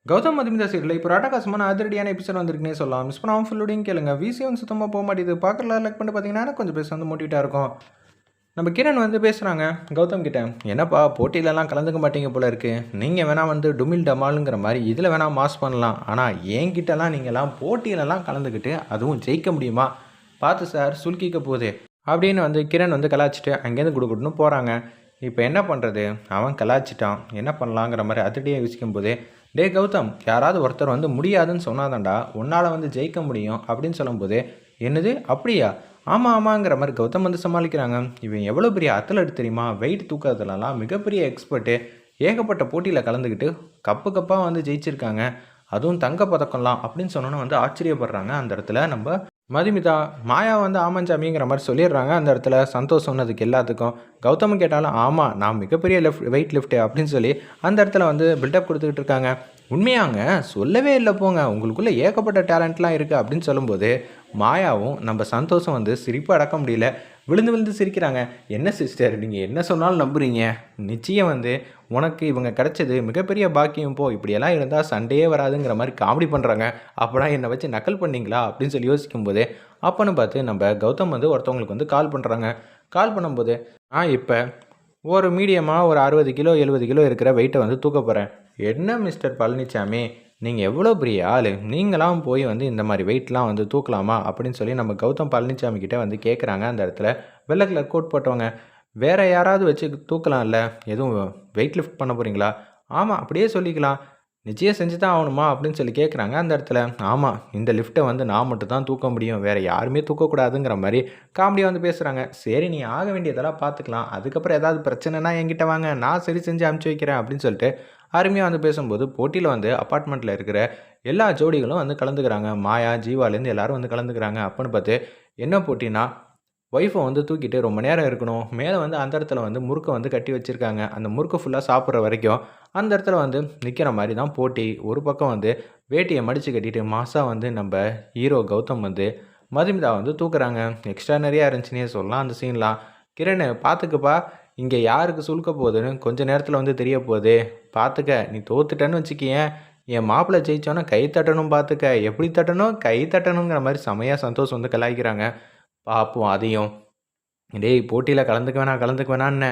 Gautham Madhumitha serial இப்போ அட்டகாசமான அதிரடியான எபிசோட் வந்திருக்குன்னே சொல்லலாம். மிஸ் பண்ணாமல் ஃபுல்லோடையும் கேளுங்க. விசி வந்து சுத்தமாக போக மாட்டேது. பார்க்கலாம் லைக் பண்ணிட்டு பார்த்தீங்கன்னா கொஞ்சம் பேச வந்து மோட்டிவேட்டாக இருக்கும். நம்ம கிரண் வந்து பேசுகிறாங்க கௌதம் கிட்ட. என்னப்பா போட்டியிலலாம் கலந்துக்க மாட்டீங்க போல இருக்குது. நீங்கள் வேணால் வந்து டுமில் டமாலுங்கிற மாதிரி இதில் வேணால் மாஸ் பண்ணலாம். ஆனால் என்கிட்டலாம் நீங்கள்லாம் போட்டியிலலாம் கலந்துக்கிட்டு அதுவும் ஜெயிக்க முடியுமா? பார்த்து சார் சுல்கிக்க போகுது அப்படின்னு வந்து கிரண் வந்து கலாச்சிட்டு அங்கேருந்து குடுக்குன்னு போகிறாங்க. இப்போ என்ன பண்ணுறது, அவன் கலாச்சிட்டான், என்ன பண்ணலாங்கிற மாதிரி அதிரடியாக யோசிக்கும் போதே, டே கௌதம், யாராவது ஒருத்தர் வந்து முடியாதுன்னு சொன்னாதான்டா உன்னால் வந்து ஜெயிக்க முடியும் அப்படின்னு சொல்லும்போது, என்னது அப்படியா, ஆமாம் ஆமாங்கிற மாதிரி கௌதம் வந்து சமாளிக்கிறாங்க. இவன் எவ்வளோ பெரிய அத்லட் தெரியுமா, வெயிட் தூக்கிறதுலலாம் மிகப்பெரிய எக்ஸ்பர்ட்டு, ஏகப்பட்ட போட்டியில் கலந்துக்கிட்டு கப்பு கப்பாக வந்து ஜெயிச்சிருக்காங்க, அதுவும் தங்க பதக்கம்லாம் அப்படின்னு சொன்னோன்னு வந்து ஆச்சரியப்படுறாங்க. அந்த இடத்துல நம்ம மதுமிதா மாயா வந்து ஆமாஞ்சாமிங்கிற மாதிரி சொல்லிடுறாங்க. அந்த இடத்துல சந்தோஷ் சொன்னதுக்கு எல்லாத்துக்கும். கௌதம் கேட்டாலும் ஆமாம் நான் மிகப்பெரிய வெயிட் லிஃப்ட்டு அப்படின்னு சொல்லி அந்த இடத்துல வந்து பில்டப் கொடுத்துக்கிட்டு இருக்காங்க. உண்மையாங்க சொல்லவே இல்லை போங்க, உங்களுக்குள்ளே ஏகப்பட்ட டேலண்ட்லாம் இருக்குது அப்படின்னு சொல்லும்போது மாயாவும் நம்ம சந்தோஷம் வந்து சிரிப்பு அடக்க முடியல, விழுந்து விழுந்து சிரிக்கிறாங்க. என்ன சிஸ்டர் நீங்கள் என்ன சொன்னாலும் நம்புறீங்க, நிச்சயம் வந்து உனக்கு இவங்க கிடைச்சது மிகப்பெரிய பாக்கியம், போ இப்படியெல்லாம் இருந்தால் சண்டையே வராதுங்கிற மாதிரி காமெடி பண்ணுறாங்க. அப்போனா என்னை வச்சு நக்கல் பண்ணிங்களா அப்படின்னு சொல்லி யோசிக்கும்போது அப்போன்னு பார்த்து நம்ம கௌதம் வந்து ஒருத்தவங்களுக்கு வந்து கால் பண்ணுறாங்க. கால் பண்ணும்போது இப்போ ஒரு மீடியமாக ஒரு 60 கிலோ 70 கிலோ இருக்கிற வெயிட்டை வந்து தூக்க போகிறேன். என்ன மிஸ்டர் பழனிசாமி, நீங்கள் எவ்வளோ பெரிய ஆள், நீங்களாம் போய் வந்து இந்த மாதிரி வெயிட்லாம் வந்து தூக்கலாமா அப்படின்னு சொல்லி நம்ம கௌதம் பழனிசாமி கிட்டே வந்து கேட்குறாங்க. அந்த இடத்துல வெள்ளை கலர் கோட் போட்டவங்க, வேறு யாராவது வச்சு தூக்கலாம்ல, எதுவும் வெயிட் லிஃப்ட் பண்ண போகிறீங்களா? ஆமாம் அப்படியே சொல்லிக்கலாம், நிச்சயம் செஞ்சு தான் ஆகணுமா அப்படின்னு சொல்லி கேட்குறாங்க. அந்த இடத்துல ஆமாம் இந்த லிஃப்ட்டை வந்து நான் மட்டும் தான் தூக்க முடியும், வேறு யாருமே தூக்கக்கூடாதுங்கிற மாதிரி காமெடியாக வந்து பேசுகிறாங்க. சரி நீ ஆக வேண்டியதெல்லாம் பார்த்துக்கலாம், அதுக்கப்புறம் ஏதாவது பிரச்சனைனா என்கிட்ட வாங்க, நான் சரி செஞ்சு அனுப்பிச்சி வைக்கிறேன் அப்படின்னு சொல்லிட்டு அருமையாக வந்து பேசும்போது போட்டியில் வந்து அப்பார்ட்மெண்ட்டில் இருக்கிற எல்லா ஜோடிகளும் வந்து கலந்துக்கிறாங்க. மாயா ஜீவாலேருந்து எல்லோரும் வந்து கலந்துக்கிறாங்க. அப்போன்னு பார்த்து என்ன போட்டினா, ஒய்ஃபை வந்து தூக்கிட்டு ரொம்ப நேரம் இருக்கணும், மேலே வந்து அந்த இடத்துல வந்து முறுக்கை வந்து கட்டி வச்சுருக்காங்க, அந்த முறுக்கு ஃபுல்லாக சாப்பிட்ற வரைக்கும் அந்த இடத்துல வந்து நிற்கிற மாதிரி தான் போட்டி. ஒரு பக்கம் வந்து வேட்டியை மடித்து கட்டிட்டு மாசாக வந்து நம்ம ஹீரோ கௌதம் வந்து மதுமிதா வந்து தூக்குறாங்க. எக்ஸ்ட்ரா நிறையா இருந்துச்சுன்னே சொல்லலாம் அந்த சீன்லாம். கிரண் பார்த்துக்குப்பா, இங்கே யாருக்கு சுழுக்க போகுதுன்னு கொஞ்சம் நேரத்தில் வந்து தெரிய போகுது, பார்த்துக்க, நீ தோத்துட்டேன்னு வச்சுக்கியேன், என் மாப்பிள்ளை ஜெயிச்சோன்னே கை தட்டணும், பார்த்துக்க, எப்படி தட்டணும், கை தட்டணுங்கிற மாதிரி செமையாக சந்தோஷம் வந்து கலாய்க்கிறாங்க. பார்ப்போம் அதையும். டேய் போட்டியில் கலந்துக்க வேணான்னு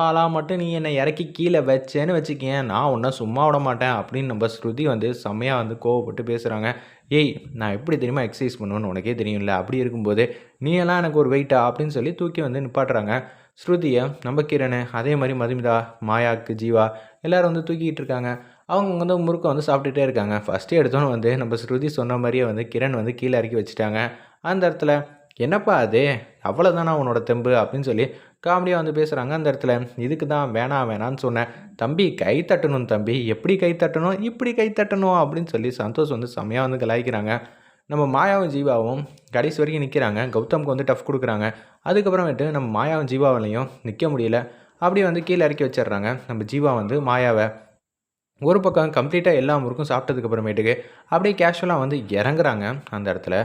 ஆளாக மட்டும் நீ என்னை இறக்கி கீழே வச்சேன்னு வச்சுக்கேன், நான் உன்னை சும்மா விட மாட்டேன் அப்படின்னு நம்ம ஸ்ருதி வந்து செம்மையாக வந்து கோவப்பட்டு பேசுகிறாங்க. ஏய் நான் எப்படி தெரியுமா எக்ஸசைஸ் பண்ணுவேன்னு உனக்கே தெரியும்ல, அப்படி இருக்கும்போது நீ எல்லாம் எனக்கு ஒரு வெயிட்டா அப்படின்னு சொல்லி தூக்கி வந்து நிப்பாட்டுறாங்க ஸ்ருதியை. நம்ம கிரண் அதே மாதிரி மதுமிதா மாயாக்கு ஜீவா எல்லோரும் வந்து தூக்கிட்டு இருக்காங்க. அவங்க வந்து முறுக்கை வந்து சாப்பிட்டுட்டே இருக்காங்க. ஃபஸ்ட்டு எடுத்தோன்னு வந்து நம்ம ஸ்ருதி சொன்ன மாதிரியே வந்து கிரண் வந்து கீழே இறக்கி வச்சுட்டாங்க. அந்த இடத்துல என்னப்பா அது, அவ்வளோதானா உன்னோட தெம்பு அப்படின்னு சொல்லி காமெடியாக வந்து பேசுகிறாங்க. அந்த இடத்துல இதுக்கு தான் வேணான்னு சொன்னேன் தம்பி, கை தட்டணும் தம்பி, எப்படி கை தட்டணும், இப்படி கை தட்டணும் அப்படின்னு சொல்லி சந்தோஷ் வந்து செம்மையாக வந்து கலாய்க்கிறாங்க. நம்ம மாயாவும் ஜீவாவும் கடைசி வரைக்கும் நிற்கிறாங்க. கௌதமுக்கு வந்து டஃப் கொடுக்குறாங்க. அதுக்கப்புறமேட்டு நம்ம மாயாவும் ஜீவாவிலையும் நிற்க முடியல, அப்படியே வந்து கீழே இறக்கி வச்சிடுறாங்க. நம்ம ஜீவா வந்து மாயாவை ஒரு பக்கம் கம்ப்ளீட்டாக எல்லா முறுக்கும் சாப்பிட்டதுக்கப்புறமேட்டுக்கு அப்படியே கேஷுவலாக வந்து இறங்குறாங்க. அந்த இடத்துல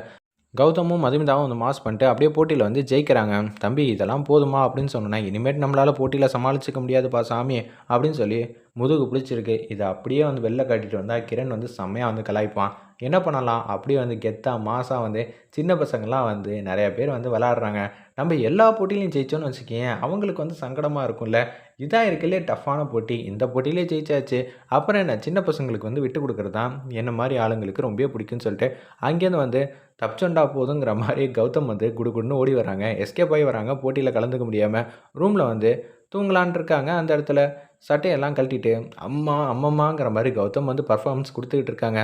கௌதமும் மதுமிதாவும் வந்து மாஸ் பண்ணிட்டு அப்படியே போட்டியில் வந்து ஜெயிக்கிறாங்க. தம்பி இதெல்லாம் போதுமா அப்படின்னு சொன்னேன்னா, இனிமேட்டு நம்மளால் போட்டியில் சமாளிச்சிக்க முடியாதுப்பா சாமி அப்படின்னு சொல்லி முதுகு பிடிச்சிருக்கு. இதை அப்படியே வந்து வெளில காட்டிட்டு வந்தால் கிரண் வந்து செம்மையாக வந்து கலாய்ப்பான். என்ன பண்ணலாம், அப்படியே வந்து கெத்தாக மாசாக வந்து சின்ன பசங்கள்லாம் வந்து நிறையா பேர் வந்து விளாட்றாங்க. நம்ம எல்லா போட்டியிலையும் ஜெயிச்சோன்னு வச்சுக்கேன், அவங்களுக்கு வந்து சங்கடமாக இருக்கும்ல. இதான் இருக்கலே டஃப்பான போட்டி, இந்த போட்டியிலே ஜெயிச்சாச்சு, அப்புறம் என்ன சின்ன பசங்களுக்கு வந்து விட்டு கொடுக்குறது தான் என்ன மாதிரி ஆளுங்களுக்கு ரொம்ப பிடிக்கும்னு சொல்லிட்டு அங்கேருந்து வந்து தப்பிச்சொண்டா போதுங்கிற மாதிரி கௌதம் வந்து குடுகுடுன்னு ஓடி வராங்க. எஸ்கேப் ஆகி வராங்க. போட்டியில் கலந்துக்க முடியாமல் ரூமில் வந்து தூங்கலான் இருக்காங்க. அந்த இடத்துல சட்டையெல்லாம் கழட்டிட்டு அம்மம்மாங்கிற மாதிரி கௌதம் வந்து பர்ஃபார்மன்ஸ் கொடுத்துக்கிட்டு இருக்காங்க.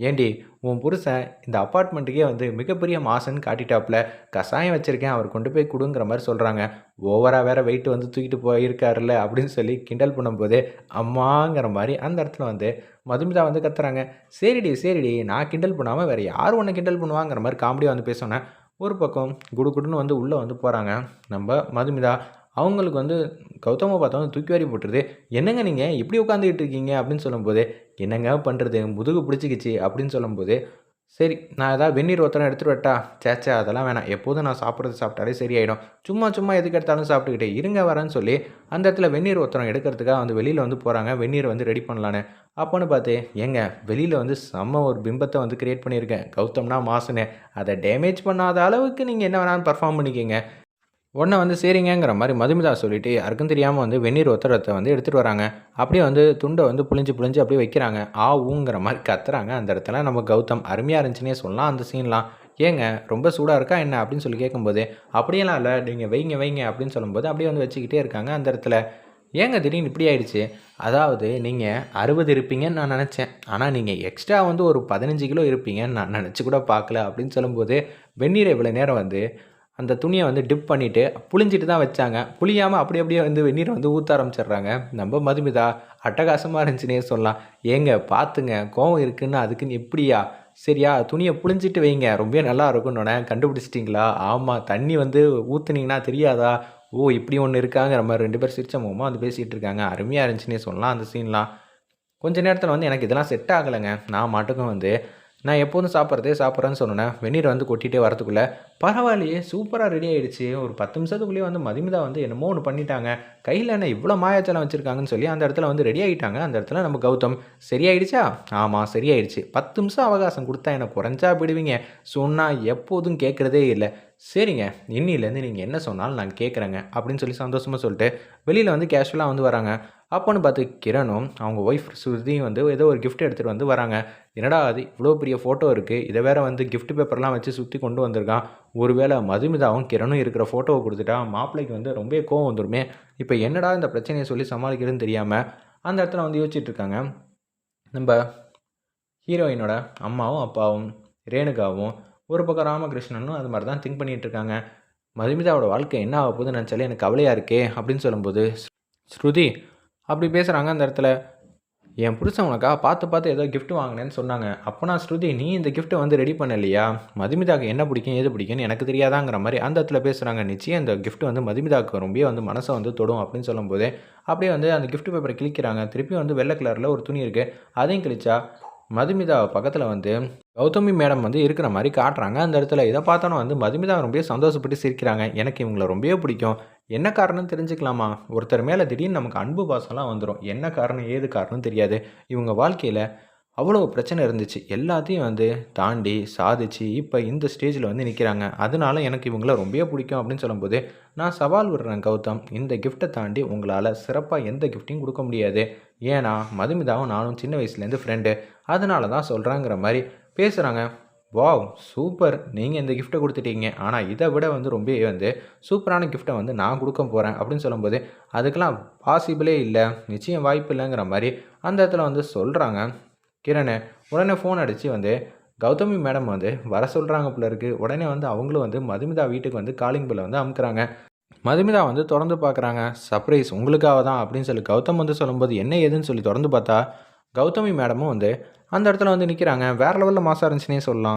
ஏண்டி உன் புருஷன் இந்த அப்பார்ட்மெண்ட்டுக்கே வந்து மிகப்பெரிய மாசுன்னு காட்டிட்டாப்புல, கஷாயம் வச்சுருக்கேன் அவர் கொண்டு போய் கொடுங்கிற மாதிரி சொல்கிறாங்க. ஓவராக வேறு வெயிட் வந்து தூக்கிட்டு போயிருக்காருல்ல அப்படின்னு சொல்லி கிண்டல் பண்ணும்போது அம்மாங்கிற மாதிரி அந்த இடத்துல வந்து மதுமிதா வந்து கத்துறாங்க. சரிடி நான் கிண்டல் பண்ணாமல் வேறு யார் ஒன்று கிண்டல் பண்ணுவாங்கிற மாதிரி காமெடியாக வந்து பேசணும். ஒரு பக்கம் குடுகுடுன்னு வந்து உள்ளே வந்து போகிறாங்க நம்ம மதுமிதா. அவங்களுக்கு வந்து கௌதமை பார்த்தவங்க தூக்கி வாரி போட்டுருது. என்னங்க நீங்கள் இப்படி உட்காந்துக்கிட்டு இருக்கீங்க அப்படின்னு சொல்லும்போது, என்னங்க பண்ணுறது முதுகு பிடிச்சிக்கிச்சு அப்படின்னு சொல்லும்போது, சரி நான் ஏதாவது வெந்நீர் ஒத்தனம் எடுத்துகிட்டு வரட்டா? சேச்சா அதெல்லாம் வேணாம், எப்போதும் நான் சாப்பிட்றது சாப்பிட்டாலே சரியாயிடும், சும்மா எதுக்கு எடுத்தாலும் சாப்பிட்டுக்கிட்டே இருங்க வரேன்னு சொல்லி அந்த இடத்துல வெந்நீர் ஒத்தனம் எடுக்கிறதுக்காக வந்து வெளியில் வந்து போகிறாங்க. வெந்நீர் வந்து ரெடி பண்ணலான்னு அப்போன்னு பார்த்து ஏங்க வெளியில் வந்து செம்ம ஒரு பிம்பத்தை வந்து கிரியேட் பண்ணியிருக்கேன் கௌதம்னா மாசுன்னு. அதை டேமேஜ் பண்ணாத அளவுக்கு நீங்கள் என்ன வேணாலும் பர்ஃபார்ம் பண்ணிக்கிங்க. உடனே வந்து சரிங்கங்கிற மாதிரி மதுமிதா சொல்லிவிட்டு யாருக்கும் தெரியாமல் வந்து வெந்நீர் ஒத்தரத்தை வந்து எடுத்துகிட்டு வராங்க. அப்படியே வந்து துண்டை வந்து புழிஞ்சு புழிஞ்சு அப்படியே வைக்கிறாங்க. ஊங்கிற மாதிரி கத்துறாங்க. அந்த இடத்துல நம்ம கௌதம் அருமையாக இருந்துச்சுன்னே சொல்லலாம் அந்த சீன்லாம். ஏங்க ரொம்ப சூடாக இருக்கா என்ன அப்படின்னு சொல்லி கேட்கும்போது, அப்படியெல்லாம் இல்லை நீங்கள் வைங்க வைங்க அப்படின்னு சொல்லும்போது அப்படியே வந்து வச்சுக்கிட்டே இருக்காங்க அந்த இடத்துல. ஏங்க திடீர்னு இப்படி ஆயிடுச்சு? அதாவது நீங்கள் 60 இருப்பீங்கன்னு நான் நினச்சேன். ஆனால் நீங்கள் எக்ஸ்ட்ரா வந்து ஒரு 15 கிலோ இருப்பீங்கன்னு நான் நினச்சி கூட பார்க்கல அப்படின்னு சொல்லும்போது, வெந்நீரை இவ்வளோ நேரம் வந்து அந்த துணியை வந்து டிப் பண்ணிவிட்டு புழிஞ்சிட்டு தான் வச்சாங்க. புழியாமல் அப்படி அப்படியே வந்து வெந்நீரை வந்து ஊற்ற ஆரம்பிச்சிடுறாங்க. நம்ம மதுமிதா அட்டகாசமாக இருந்துச்சுன்னே சொல்லலாம். ஏங்க பார்த்துங்க கோவம் இருக்குன்னு அதுக்குன்னு இப்படியா? சரியா துணியை புழிஞ்சிட்டு வைங்க ரொம்பவே நல்லா இருக்கும்னோடனே கண்டுபிடிச்சிட்டிங்களா? ஆமாம் தண்ணி வந்து ஊற்றுனீங்கன்னா தெரியாதா? ஓ இப்படி ஒன்று இருக்காங்கிற மாதிரி 2 பேர் சிரிச்ச முகமாக வந்து பேசிகிட்டு இருக்காங்க. அருமையாக இருந்துச்சுன்னே சொல்லலாம் அந்த சீன்லாம். கொஞ்ச நேரத்தில் வந்து எனக்கு இதெல்லாம் செட் ஆகலைங்க. நான் மாட்டுக்கும் வந்து நான் எப்போதும் சாப்பிட்றதே சாப்பிட்றேன்னு சொன்னேன். வெந்நீரை வந்து கொட்டிகிட்டே வரதுக்குள்ளே பரவாயில்லையே சூப்பராக ரெடி ஆகிடுச்சு. ஒரு 10 நிமிஷத்துக்குள்ளேயே வந்து மதுமிதா வந்து என்னமோ ஒன்று பண்ணிட்டாங்க. கையில் என்ன இவ்வளோ மாயாச்சலம் வச்சுருக்காங்கன்னு சொல்லி அந்த இடத்துல வந்து ரெடி ஆகிட்டாங்க. அந்த இடத்துல நம்ம கௌதம் சரியாயிடுச்சா? ஆமாம் சரியாயிடுச்சு. 10 நிமிஷம் அவகாசம் கொடுத்தா என்ன குறைஞ்சா போயிடுவீங்க. சொன்னால் எப்போதும் கேட்குறதே இல்லை. சரிங்க இன்னிலேருந்து நீங்கள் என்ன சொன்னாலும் நான் கேட்குறேங்க அப்படின்னு சொல்லி சந்தோஷமாக சொல்லிட்டு வெளியில் வந்து கேஷுவலாக வந்து வராங்க. அப்போன்னு பார்த்து கிரணும் அவங்க ஒய்ஃப் ஸ்ருதியும் வந்து ஏதோ ஒரு கிஃப்ட் எடுத்துகிட்டு வந்து வராங்க. என்னடா அது இவ்வளோ பெரிய ஃபோட்டோ இருக்குது, இதை வேற வந்து கிஃப்ட் பேப்பர்லாம் வச்சு சுற்றி கொண்டு வந்திருக்கான். ஒருவேளை மதுமிதாவும் கிரணும் இருக்கிற ஃபோட்டோவை கொடுத்துட்டா மாப்பிள்ளைக்கு வந்து ரொம்ப கோவம் வந்துடுமே. இப்போ என்னடா இந்த பிரச்சனையை சொல்லி சமாளிக்கிறதுன்னு தெரியாமல் அந்த இடத்துல வந்து யோசிச்சுட்டு இருக்காங்க. நம்ம ஹீரோயினோட அம்மாவும் அப்பாவும் ரேணுகாவும் ஒரு பக்கம் ராமகிருஷ்ணனும் அது மாதிரி தான் திங்க் பண்ணிகிட்டு இருக்காங்க. மதுமிதாவோட வாழ்க்கை என்ன ஆக போகுதுன்னு நினச்சாலே எனக்கு கவலையாக இருக்கே அப்படின்னு சொல்லும்போது ஸ்ருதி அப்படி பேசுகிறாங்க அந்த இடத்துல. என் புருஷன் உனக்கா பார்த்து பார்த்து ஏதோ கிஃப்ட் வாங்கினேன்னு சொன்னாங்க. அப்போ நான் ஸ்ருதி நீ இந்த கிஃப்ட்டை வந்து ரெடி பண்ணலையா? மதுமிதாவுக்கு என்ன பிடிக்கும் ஏது பிடிக்கும்னு எனக்கு தெரியாதாங்கிற மாதிரி அந்த இடத்துல பேசுகிறாங்க. நிச்சயம் இந்த கிஃப்ட் வந்து மதுமிதாவுக்கு ரொம்ப வந்து மனசை வந்து தொடும் அப்படின்னு சொல்லும்போது அப்படியே வந்து அந்த கிஃப்ட் பேப்பரை கிழிக்கிறாங்க. திருப்பி வந்து வெள்ளை கலரில் ஒரு துணி இருக்குது அதையும் கிழிச்சா மதுமிதா பக்கத்தில் வந்து கௌதமி மேடம் வந்து இருக்கிற மாதிரி காட்டுறாங்க அந்த இடத்துல. இதை பார்த்தோன்னா வந்து மதுமிதா ரொம்ப சந்தோஷப்பட்டு சிரிக்கிறாங்க. எனக்கு இவங்களை ரொம்பவே பிடிக்கும். என்ன காரணம் தெரிஞ்சுக்கலாமா? ஒருத்தர் மேலே திடீர்னு நமக்கு அன்பு பாசம்லாம் வந்துடும். என்ன காரணம் ஏது காரணம் தெரியாது. இவங்க வாழ்க்கையில் அவ்வளோ பிரச்சனை இருந்துச்சு. எல்லாத்தையும் வந்து தாண்டி சாதிச்சு இப்போ இந்த ஸ்டேஜில் வந்து நிற்கிறாங்க. அதனால எனக்கு இவங்கள ரொம்பவே பிடிக்கும் அப்படின்னு சொல்லும்போது நான் சவால் விடுறேன் கௌதம். இந்த கிஃப்ட்டை தாண்டி உங்களால் சிறப்பாக எந்த கிஃப்ட்டையும் கொடுக்க முடியாது. ஏன்னா மதுமிதாவும் நானும் சின்ன வயசுலேருந்து ஃப்ரெண்டு. அதனால தான் சொல்கிறாங்கிற மாதிரி பேசுகிறாங்க. வாவ் சூப்பர் நீங்கள் இந்த கிஃப்ட்டை கொடுத்துட்டீங்க. ஆனால் இதை விட வந்து ரொம்ப வந்து சூப்பரான கிஃப்ட்டை வந்து நான் கொடுக்க போகிறேன் அப்படின்னு சொல்லும்போது அதுக்கெலாம் பாசிபிளே இல்லை, நிச்சயம் வாய்ப்பு இல்லைங்கிற மாதிரி அந்த இடத்துல வந்து சொல்கிறாங்க கிரண். உடனே ஃபோன் அடித்து வந்து கௌதமி மேடம் வந்து வர சொல்கிறாங்க போல இருக்குது. உடனே வந்து அவங்களும் வந்து மதுமிதா வீட்டுக்கு வந்து காலிங் பெல்லை வந்து அமுக்குறாங்க. மதுமிதா வந்து தொடர்ந்து பார்க்குறாங்க. சர்ப்ரைஸ் உங்களுக்காக தான் அப்படின்னு சொல்லி கௌதம் வந்து சொல்லும்போது என்ன ஏதுன்னு சொல்லி தொடர்ந்து பார்த்தா கௌதமி மேடமும் வந்து அந்த இடத்துல வந்து நிற்கிறாங்க. வேறு லெவலில் மாசாக இருந்துச்சுன்னே சொல்லலாம்.